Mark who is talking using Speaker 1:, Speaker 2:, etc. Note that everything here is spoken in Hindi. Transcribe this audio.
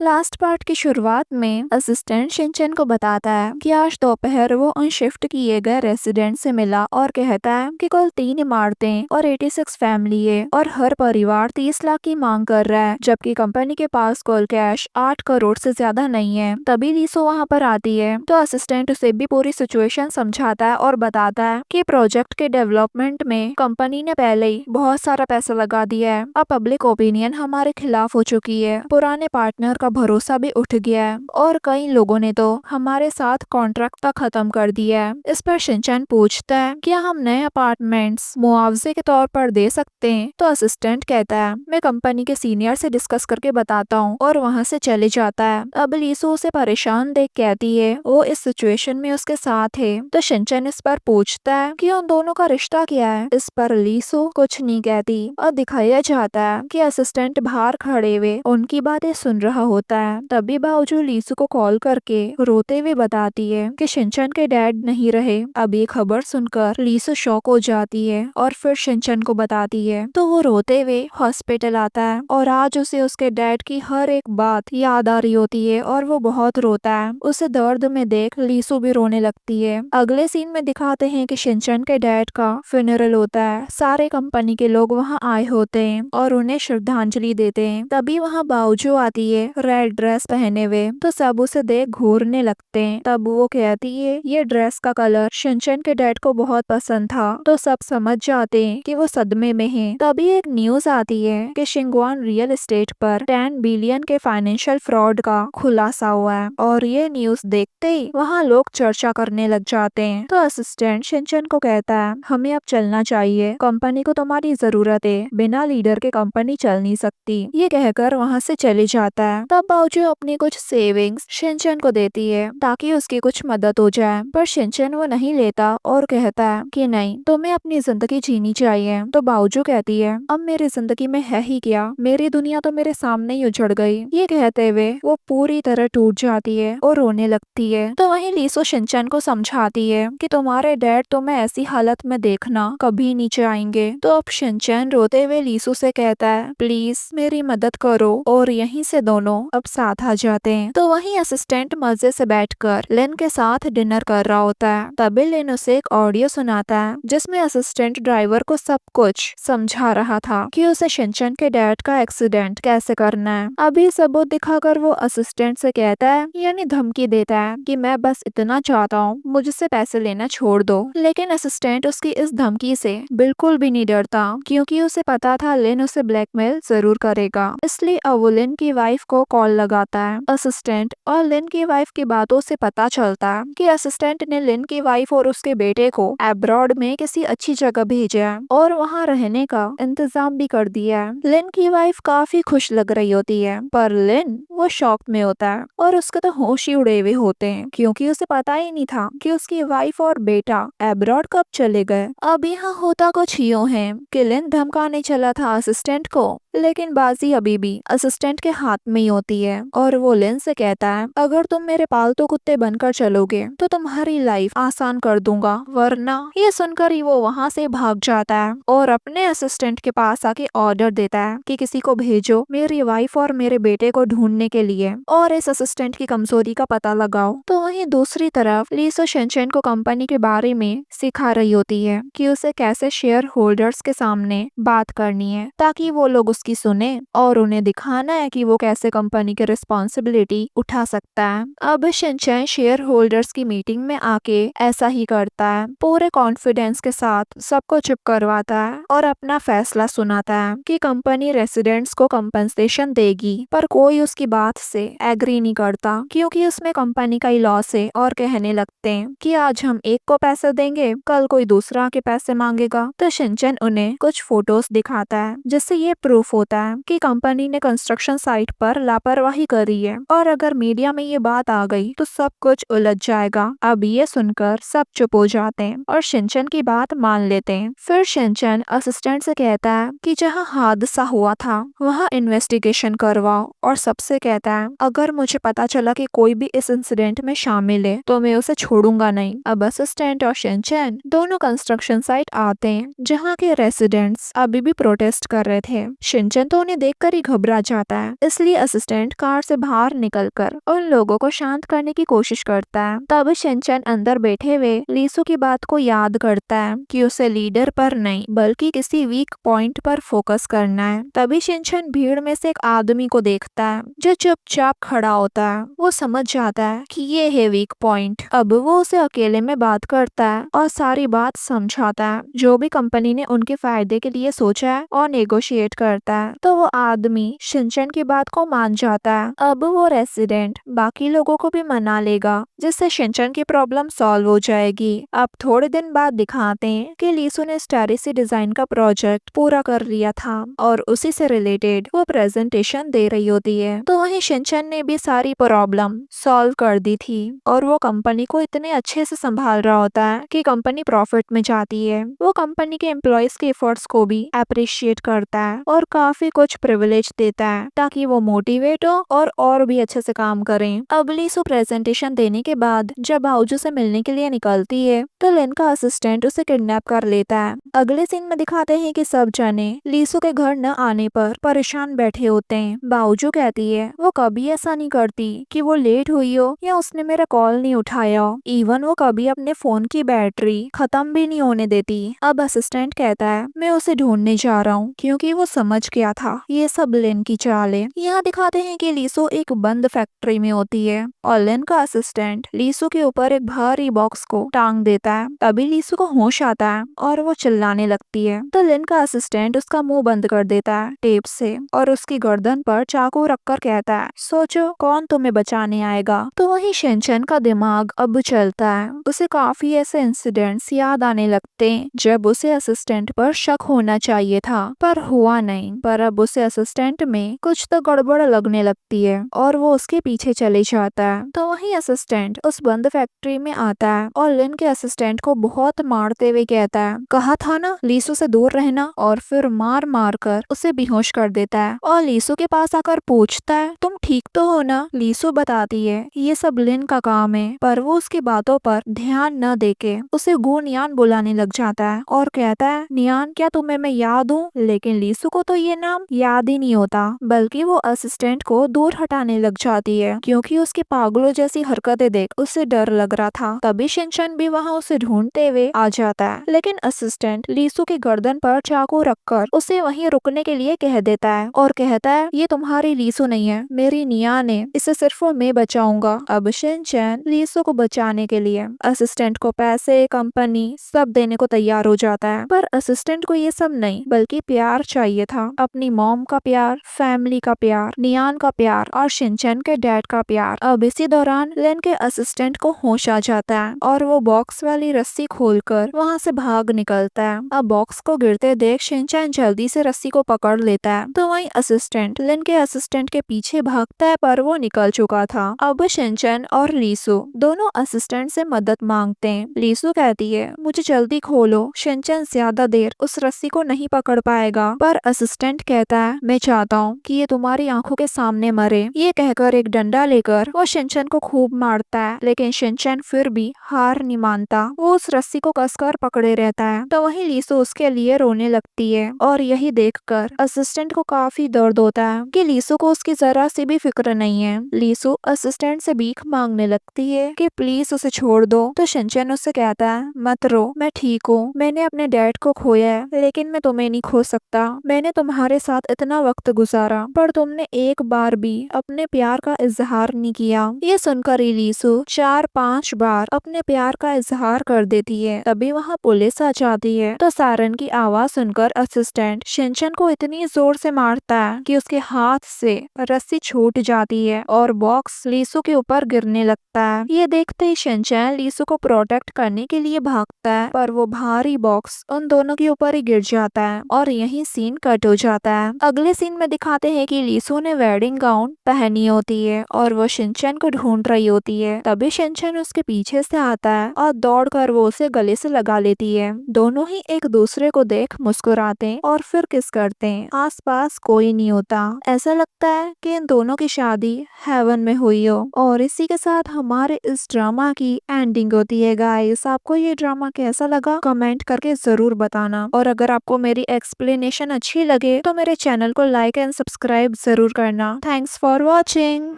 Speaker 1: लास्ट पार्ट की शुरुआत में असिस्टेंट शिनचैन को बताता है कि आज दोपहर वो उन शिफ्ट किए गए रेसिडेंट से मिला और कहता है कि कुल 3 इमारतें और 86 फैमिली है और हर परिवार 30 लाख की मांग कर रहा है, जबकि कंपनी के पास कुल कैश 8 करोड़ से ज्यादा नहीं है। तभी लीसो वहाँ पर आती है तो असिस्टेंट उसे भी पूरी सिचुएशन समझाता है और बताता है कि प्रोजेक्ट के डेवलपमेंट में कंपनी ने पहले ही बहुत सारा पैसा लगा दिया है। अब पब्लिक ओपिनियन हमारे खिलाफ हो चुकी है, पुराने पार्टनर का भरोसा भी उठ गया है और कई लोगों ने तो हमारे साथ कॉन्ट्रैक्ट तक खत्म कर दिया है। इस पर शिनचैन पूछता है क्या हम नए अपार्टमेंट्स मुआवजे के तौर पर दे सकते हैं, तो असिस्टेंट कहता है मैं कंपनी के सीनियर से डिस्कस करके बताता हूँ और वहाँ से चले जाता है। अब लीसो उसे परेशान देख कहती है वो इस सिचुएशन में उसके साथ है, तो शिनचैन इस पर पूछता है कि उन दोनों का रिश्ता क्या है। इस पर लीसो कुछ नहीं कहती और दिखाया जाता है कि असिस्टेंट बाहर खड़े हुए उनकी बातें सुन रहा होता है। तभी बावजूद लीसू को कॉल करके रोते हुए बताती है कि शिनचैन के डैड नहीं रहे। अब ये खबर सुनकर लीसू शॉक हो जाती है और फिर शिनचैन को बताती है, तो वो रोते हुए हॉस्पिटल आता है और आज उसे उसके डैड की हर एक बात याद आ रही होती है और वो बहुत रोता है। उसे दर्द में देख लीसू भी रोने लगती है। अगले सीन में दिखाते हैं कि शिनचैन के डैड का फ्यूनरल होता है। सारे कंपनी के लोग वहाँ आए होते हैं और उन्हें श्रद्धांजलि देते हैं। तभी वहाँ बावजू आती है रेड ड्रेस पहने हुए, तो सब उसे देख घूरने लगते हैं। तब वो कहती है ये ड्रेस का कलर शिनचैन के डैड को बहुत पसंद था, तो सब समझ जाते हैं कि वो सदमे में है। तभी एक न्यूज आती है कि शिंगवान रियल एस्टेट पर 10 बिलियन के फाइनेंशियल फ्रॉड का खुलासा हुआ है और ये न्यूज देखते ही वहाँ लोग चर्चा करने लग जाते हैं। तो असिस्टेंट शिनचैन को कहता है हमें अब चलना चाहिए, कंपनी को तुम्हारी जरूरत है, बिना लीडर के कंपनी चल नहीं सकती। ये कहकर वहाँ से चले जाता है। तब बावजूद अपनी कुछ सेविंग्स शिनचैन को देती है ताकि उसकी कुछ मदद हो जाए, पर शिनचैन वो नहीं लेता और कहता है कि नहीं तुम्हें अपनी जिंदगी जीनी चाहिए। तो बावजू कहती है अब मेरी जिंदगी में है ही क्या, मेरी दुनिया तो मेरे सामने ही उजड़ गई। ये कहते हुए वो पूरी तरह टूट जाती है और रोने लगती है। तो वहीं लीसो शिनचैन को समझाती है कि तुम्हारे डैड तुम्हें ऐसी हालत में देखना कभी नहीं चाहेंगे। तो अब शिनचैन रोते हुए लीसो से कहता है प्लीज मेरी मदद करो और यहीं से दोनों अब साथ आ जाते हैं। तो वहीं असिस्टेंट मजे से बैठकर लिन के साथ डिनर कर रहा होता है। तभी लिन उसे एक ऑडियो सुनाता है जिसमें असिस्टेंट ड्राइवर को सब कुछ समझा रहा था कि उसे शिनचैन के डैड का एक्सीडेंट कैसे करना है। अभी सबूत दिखाकर वो असिस्टेंट से कहता है यानी धमकी देता है कि मैं बस इतना चाहता हूँ मुझसे पैसे लेना छोड़ दो। लेकिन असिस्टेंट उसकी इस धमकी से बिल्कुल भी नहीं डरता क्योंकि उसे पता था लिन उसे ब्लैकमेल जरूर करेगा। इसलिए अब वो लिन की वाइफ को कॉल लगाता है। असिस्टेंट और लिन की वाइफ की बातों से पता चलता है कि असिस्टेंट ने लिन की वाइफ और उसके बेटे को अब्रॉड में किसी अच्छी जगह भेजा है और वहाँ रहने का इंतजाम भी कर दिया है। लिन की वाइफ काफी खुश लग रही होती है, पर लिन वो शॉक में होता है और उसके तो होश ही उड़े हुए होते हैं क्योंकि उसे पता ही नहीं था कि उसकी वाइफ और बेटा अब्रॉड कब चले गए। अब यहाँ होता कुछ यूं है कि लिन धमकाने चला था असिस्टेंट को, लेकिन बाजी अभी भी असिस्टेंट के हाथ में ही होती है और वो लिन से कहता है अगर तुम मेरे पालतू कुत्ते बनकर चलोगे तो तुम्हारी लाइफ आसान कर दूंगा, वरना। ये सुनकर ही वो वहाँ से भाग जाता है और अपने असिस्टेंट के पास आके ऑर्डर देता है कि किसी को भेजो मेरी वाइफ और मेरे बेटे को ढूंढने के लिए और इस असिस्टेंट की कमजोरी का पता लगाओ। तो वहीं दूसरी तरफ लीसो शिनचैन को कंपनी के बारे में सिखा रही होती है कि उसे कैसे शेयर होल्डर्स के सामने बात करनी है ताकि वो लोग उसकी सुने और उन्हें दिखाना है कि वो कैसे कंपनी की रिस्पॉन्सिबिलिटी उठा सकता है। अब शिनचैन शेयर होल्डर्स की मीटिंग में आके ऐसा ही करता है, पूरे कॉन्फिडेंस के साथ सबको चुप करवाता है और अपना फैसला सुनाता है कि कंपनी रेसिडेंट्स को कंपनसेशन देगी, पर कोई उसकी बात से एग्री नहीं करता क्योंकि उसमें कंपनी का ही लॉस है और कहने लगते हैं कि आज हम एक को पैसे देंगे कल कोई दूसरा के पैसे मांगेगा। तो शिनचैन उन्हें कुछ फोटोज दिखाता है जिससे ये प्रूफ होता है कि कंपनी ने कंस्ट्रक्शन साइट पर लापरवाही करी है और अगर मीडिया में ये बात आ गई तो सब कुछ उलझ जाएगा। अब ये सुनकर सब चुप हो जाते हैं और शिनचैन की बात मान लेते हैं। फिर शिनचैन असिस्टेंट से कहता है कि जहाँ हादसा हुआ था वहाँ इन्वेस्टिगेशन करवाओ और सबसे कहता है अगर मुझे पता चला कि कोई भी इस इंसिडेंट में शामिल है तो मैं उसे छोड़ूंगा नहीं। अब असिस्टेंट और शिनचैन दोनों कंस्ट्रक्शन साइट आते हैं जहाँ के रेसिडेंट्स अभी भी प्रोटेस्ट कर रहे थे। शिनचैन तो उन्हें देखकर ही घबरा जाता है, इसलिए असिस्टेंट कार से बाहर निकलकर उन लोगों को शांत करने की कोशिश करता है। तब शिनचैन अंदर बैठे हुए लीसू की बात को याद करता है कि उसे लीडर पर नहीं बल्कि किसी वीक पॉइंट पर फोकस करना है। तभी शिनचैन भीड़ में से एक आदमी को देखता है जो चुपचाप खड़ा होता है। वो समझ जाता है कि ये है वीक पॉइंट। अब वो उसे अकेले में बात करता है और सारी बात समझाता है, जो भी कंपनी ने उनके फायदे के लिए सोचा है, और नेगोशिएट करता है। तो वो आदमी शिनचैन की बात को मान जाता है। अब वो रेसिडेंट बाकी लोगों को भी मना लेगा, जिससे शिनचैन की प्रॉब्लम सॉल्व हो जाएगी। अब थोड़े दिन बाद दिखाते हैं कि लीसू ने स्टारिसी डिजाइन का प्रोजेक्ट पूरा कर लिया था और उसी से रिलेटेड वो प्रेजेंटेशन दे रही होती है। तो वहीं शिनचैन ने भी सारी प्रॉब्लम सॉल्व कर दी थी और वो कंपनी को इतने अच्छे से संभाल रहा होता है कि कंपनी प्रॉफिट में जाती है। वो कंपनी के एम्प्लॉयज के एफर्ट्स को भी अप्रिशिएट करता है और काफी कुछ प्रिविलेज देता है ताकि वो मोटिवेट हो और भी अच्छे से काम करें। अब लीसू प्रेजेंटेशन देने के बाद जब बाउजू से मिलने के लिए निकलती है तो लिन का असिस्टेंट उसे किडनैप कर लेता है। अगले सीन में दिखाते हैं कि सब जने लीसू के घर न आने पर परेशान बैठे होते हैं। बाउजू कहती है वो कभी ऐसा नहीं करती कि वो लेट हुई हो या उसने मेरा कॉल नहीं उठाया हो। इवन वो कभी अपने फोन की बैटरी खत्म भी नहीं होने देती। अब असिस्टेंट कहता है मैं उसे ढूंढने जा रहा हूँ क्योंकि वो समझ गया था ये सब लिन की चाल है। यहाँ दिखाते हैं कि लीसू एक बंद फैक्ट्री में होती है और लिन का असिस्टेंट लीसू के ऊपर एक भारी बॉक्स को टांग देता है। तभी लीसू को होश आता है और वो चिल्लाने लगती है। तो लिन का असिस्टेंट उसका मुंह बंद कर देता है टेप से और उसकी गर्दन पर चाकू रखकर कहता है सोचो कौन तुम्हें बचाने आएगा। तो वही शिनचैन का दिमाग अब चलता है। उसे काफी ऐसे इंसिडेंट्स याद आने लगते हैं जब उसे असिस्टेंट पर शक होना चाहिए था पर हुआ नहीं। पर अब उसे असिस्टेंट में कुछ तो गड़बड़ लगने लगती है और वो उसके पीछे चले जाता है। तो वही असिस्टेंट उस बंद फैक्ट्री में आता है और लिन के असिस्टेंट को बहुत मारते हुए कहता है कहा था ना लीसू से दूर रहना, और फिर मार मार कर उसे बेहोश कर देता है और लीसू के पास आकर पूछता है तुम ठीक तो हो ना। लीसू बताती है ये सब लिन का काम है, पर वो उसकी बातों पर ध्यान न देके उसे गो नियान बुलाने लग जाता है और कहता है नियान क्या तुम्हें मैं याद हूँ। लेकिन लीसू को तो ये नाम याद ही नहीं होता बल्कि वो असिस्टेंट को दूर हटाने लग जाती है क्योंकि उसकी पागलों जैसी हरकतें देख उसे डर लग रहा था। तभी शिनचैन भी वहाँ उसे ढूंढते हुए आ जाता है, लेकिन असिस्टेंट लीसू की गर्दन पर चाकू रखकर उसे वहीं रुकने के लिए कह देता है और कहता है ये तुम्हारी लीसू नहीं है, मेरी नियान है, इसे सिर्फ मैं बचाऊंगा। अब शिनचैन लीसू को बचाने के लिए असिस्टेंट को पैसे कंपनी सब देने को तैयार हो जाता है, पर असिस्टेंट को ये सब नहीं बल्कि प्यार चाहिए था। अपनी मॉम का प्यार, फैमिली का प्यार, नियान का प्यार और शिनचैन के डैड का प्यार। अब इसी दौरान लिन के असिस्टेंट को होश आ जाता है और वो बॉक्स वाली रस्सी खोलकर वहाँ से भाग निकलता है। अब बॉक्स को गिरते देख शिनचैन जल्दी से रस्सी को पकड़ लेता है। तो वहीं असिस्टेंट लिन के असिस्टेंट के पीछे भागता है पर वो निकल चुका था। अब शिनचैन और लीसू दोनों असिस्टेंट से मदद मांगते हैं। लीसू कहती है मुझे जल्दी खोलो, शिनचैन ज्यादा देर उस रस्सी को नहीं पकड़ पाएगा। पर असिस्टेंट कहता है मैं चाहता हूँ कि ये तुम्हारी आंखों के सामने मरे। ये कहकर एक डंडा लेकर वो शिनचैन को खूब मारता है, लेकिन शिनचैन फिर भी हार नहीं मानता। वो उस रस्सी को कसकर पकड़े रहता है। तो वहीं लीसू उसके लिए रोने लगती है और यही देखकर असिस्टेंट को काफी दर्द होता है कि लीसू को उसकी जरा सी भी फिक्र नहीं है। लीसू असिस्टेंट से भीख मांगने लगती है कि प्लीज उसे छोड़ दो। तो शिनचैन उससे कहता है मत रो, मैं ठीक हूँ, मैंने अपने डैड को खोया है लेकिन मैं तुम्हें नहीं खो सकता। मैंने तुम्हारे साथ इतना वक्त गुजारा पर तुमने एक बार भी अपने प्यार का इजहार नहीं किया। ये सुनकर ही लीसू 4-5 बार अपने प्यार का इजहार कर देती है। तभी वहाँ पुलिस आ जाती है। तो सायरन की आवाज सुनकर असिस्टेंट शिनचैन को इतनी जोर से मारता है कि उसके हाथ से रस्सी छूट जाती है और बॉक्स लीसू के ऊपर गिरने लगता है। ये देखते ही शिनचैन लीसू को प्रोटेक्ट करने के लिए भागता है, पर वो भारी बॉक्स उन दोनों के ऊपर ही गिर जाता है और यही सीन कट हो जाता है। अगले सीन में दिखाते हैं कि लीसू ने वेडिंग गाउन पहनी होती है और वो शिनचैन को ढूंढ रही होती है। तभी शिनचैन उसके पीछे से आता है और दौड़कर वो उसे गले से लगा लेती है। दोनों ही एक दूसरे को देख मुस्कुराते हैं और फिर किस करते हैं। आसपास कोई नहीं होता, ऐसा लगता है कि इन दोनों की शादी हेवन में हुई हो। और इसी के साथ हमारे इस ड्रामा की एंडिंग होती है। गाइस, आपको ये ड्रामा कैसा लगा कमेंट करके जरूर बताना, और अगर आपको मेरी एक्सप्लेनेशन अच्छी लगे चाहिए तो मेरे चैनल को लाइक एंड सब्सक्राइब जरूर करना। Thanks for watching.